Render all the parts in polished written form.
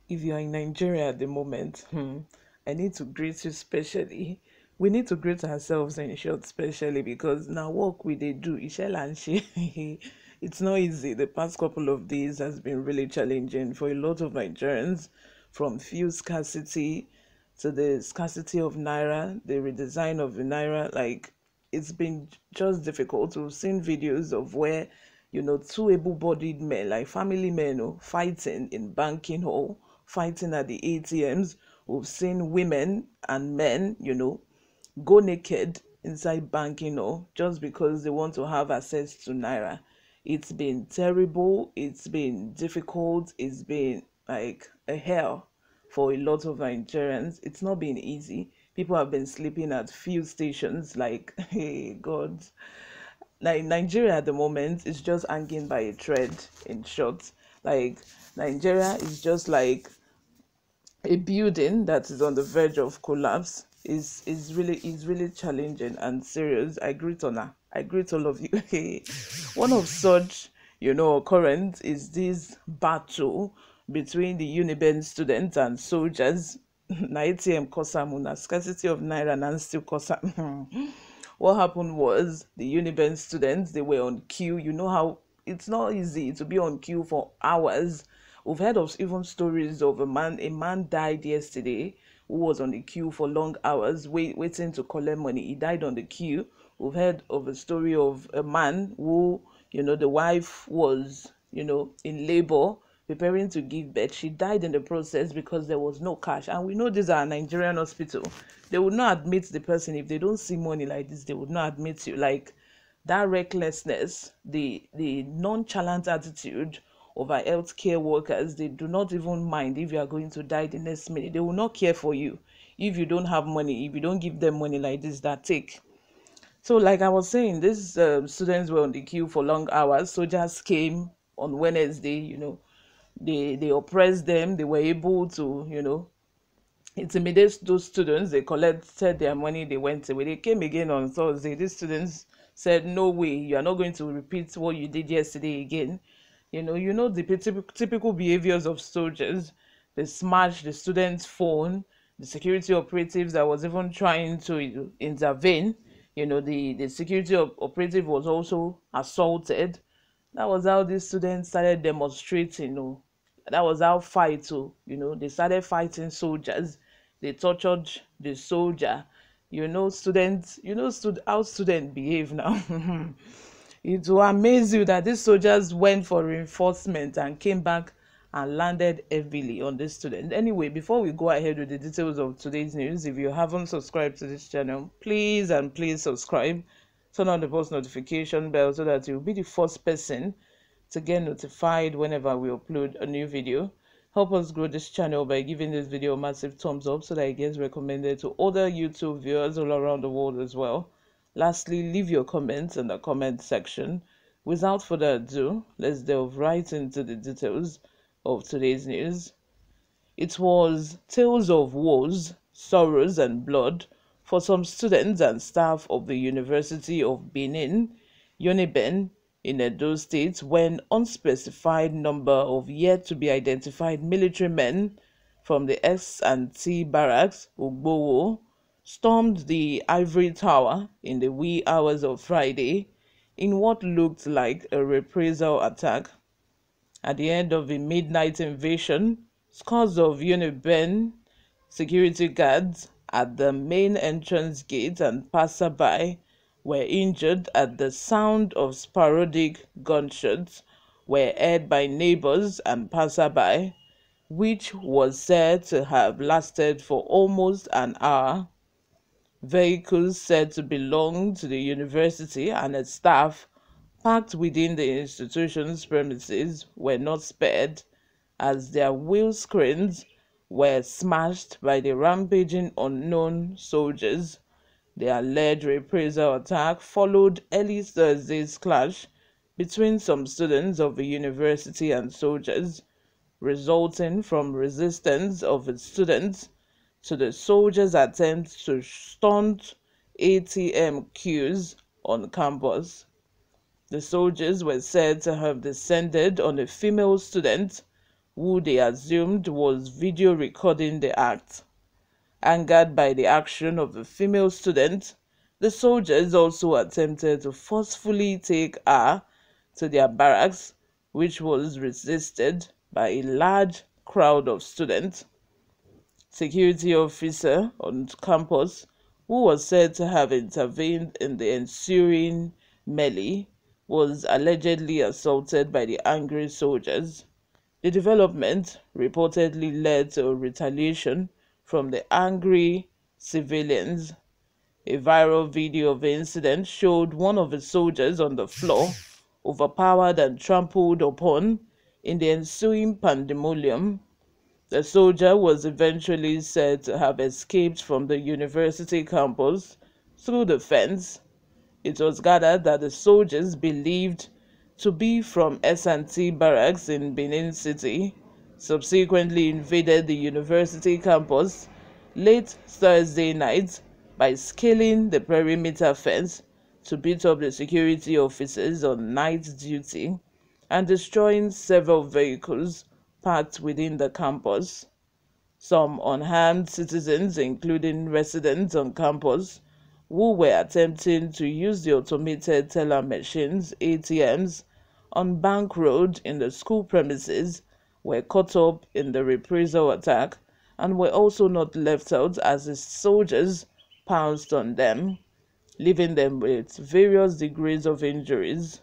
if you are in Nigeria at the moment, I need to greet you specially. We need to greet ourselves in short, specially because now work we they do, Ishel and she. It's not easy. The past couple of days has been really challenging for a lot of Nigerians, from fuel scarcity to the scarcity of naira, the redesign of the naira. Like, it's been just difficult. We've seen videos of where two able-bodied men, like family men, fighting in banking hall, fighting at the ATMs. We've seen women and men, go naked inside banking hall just because they want to have access to naira. It's been terrible. It's been difficult. It's been like a hell for a lot of Nigerians. It's not been easy. People have been sleeping at fuel stations. Like, hey, God. Like, Nigeria at the moment is just hanging by a thread, in short. Like, Nigeria is just like a building that is on the verge of collapse. Is really challenging and serious. I greet all of you. One of such occurrence is this battle between the Uniben students and soldiers. Na ATM kosam na scarcity of naira and still kosam. What happened was the Uniben students, they were on queue. You know how it's not easy to be on queue for hours. We've heard of even stories of a man died yesterday who was on the queue for long hours waiting to collect money. He died on the queue. We've heard of a story of a man who, the wife was, in labor, preparing to give birth. She died in the process because there was no cash. And we know these are a Nigerian hospital. They would not admit the person if they don't see money like this. They would not admit you. Like, that recklessness, the nonchalant attitude of our healthcare workers. They do not even mind if you are going to die the next minute. They will not care for you if you don't have money, if you don't give them money like this. That take. So, like I was saying, these students were on the queue for long hours. Soldiers came on Wednesday. They oppressed them. They were able to intimidate those students. They collected their money. They went away. They came again on Thursday. These students said, "No way, you are not going to repeat what you did yesterday again." The typical behaviors of soldiers. They smashed the student's phone. The security operatives that was even trying to intervene, the security operative was also assaulted. That was how these students started demonstrating. That was how they started fighting soldiers. They tortured the soldier. Students, how students behave now. It will amaze you that these soldiers went for reinforcement and came back and landed heavily on this student. Anyway, before we go ahead with the details of today's news, if you haven't subscribed to this channel, please and please subscribe. Turn on the post notification bell so that you'll be the first person to get notified whenever we upload a new video. Help us grow this channel by giving this video a massive thumbs up so that it gets recommended to other YouTube viewers all around the world as well. Lastly, leave your comments in the comment section. Without further ado, let's delve right into the details of today's news. It was tales of woes, sorrows and blood for some students and staff of the University of Benin, Uniben, in Edo State, when unspecified number of yet-to-be-identified military men from the S&T barracks, Ugbowo, stormed the ivory tower in the wee hours of Friday in what looked like a reprisal attack. At the end of the midnight invasion, scores of Uniben security guards at the main entrance gate and passerby were injured at the sound of sporadic gunshots were heard by neighbors and passerby, which was said to have lasted for almost an hour. Vehicles said to belong to the university and its staff parked within the institution's premises were not spared, as their windscreens were smashed by the rampaging unknown soldiers. The alleged reprisal attack followed early Thursday's clash between some students of the university and soldiers, resulting from resistance of its students to the soldiers' attempt to stunt ATM queues on campus. The soldiers were said to have descended on a female student who they assumed was video recording the act. Angered by the action of the female student, the soldiers also attempted to forcefully take her to their barracks, which was resisted by a large crowd of students. Security officer on campus, who was said to have intervened in the ensuing melee, was allegedly assaulted by the angry soldiers. The development reportedly led to retaliation from the angry civilians. A viral video of the incident showed one of the soldiers on the floor, overpowered and trampled upon in the ensuing pandemonium. The soldier was eventually said to have escaped from the university campus through the fence. It was gathered that the soldiers, believed to be from S&T barracks in Benin City, subsequently invaded the university campus late Thursday night by scaling the perimeter fence to beat up the security officers on night duty and destroying several vehicles parked within the campus. Some unarmed citizens, including residents on campus, who were attempting to use the automated teller machines (ATMs) on Bank Road in the school premises, were caught up in the reprisal attack and were also not left out as the soldiers pounced on them, leaving them with various degrees of injuries.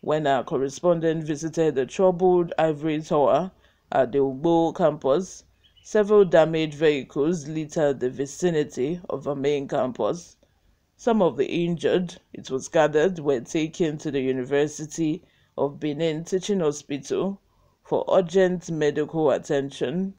When our correspondent visited the troubled Ivory Tower at the Ugbo campus, several damaged vehicles littered the vicinity of the main campus. Some of the injured, it was gathered, were taken to the University of Benin Teaching Hospital for urgent medical attention.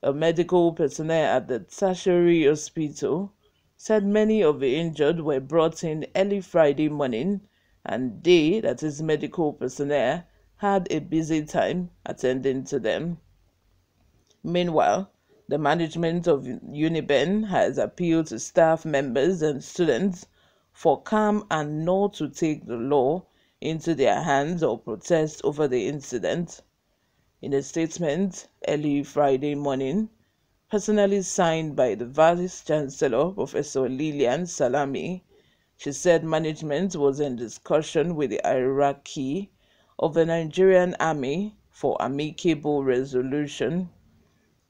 A medical personnel at the tertiary hospital said many of the injured were brought in early Friday morning, and they, that is medical personnel, had a busy time attending to them. Meanwhile, the management of Uniben has appealed to staff members and students for calm and not to take the law into their hands or protest over the incident. In a statement early Friday morning, personally signed by the Vice Chancellor, Professor Lilian Salami, she said management was in discussion with the hierarchy of the Nigerian Army for amicable resolution.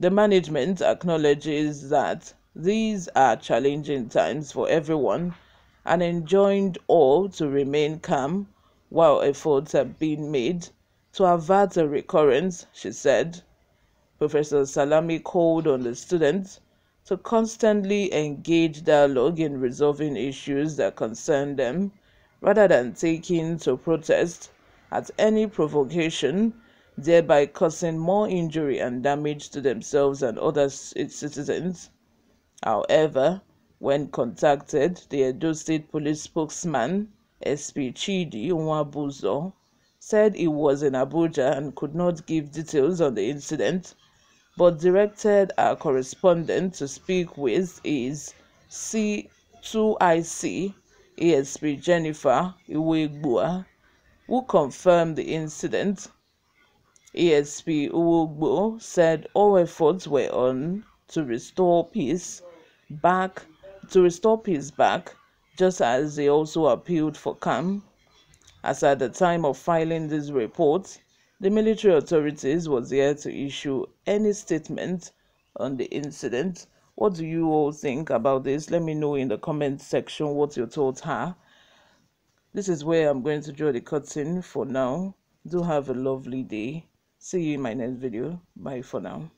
The management acknowledges that these are challenging times for everyone and enjoined all to remain calm while efforts are being made to avert a recurrence, she said. Professor Salami called on the students to constantly engage dialogue in resolving issues that concern them, rather than taking to protest at any provocation, thereby causing more injury and damage to themselves and other citizens. However, when contacted, the Edo State Police spokesman, SP Chidi Nwabuzo, said he was in Abuja and could not give details on the incident, but directed our correspondent to speak with his C2IC, ASP Jennifer Iwegbua, who confirmed the incident. ASP Uwogbo said all efforts were on to restore peace back, just as they also appealed for calm. As at the time of filing this report, the military authorities was yet to issue any statement on the incident. What do you all think about this? Let me know in the comment section what your thoughts are. This is where I'm going to draw the curtain for now. Do have a lovely day. See you in my next video. Bye for now.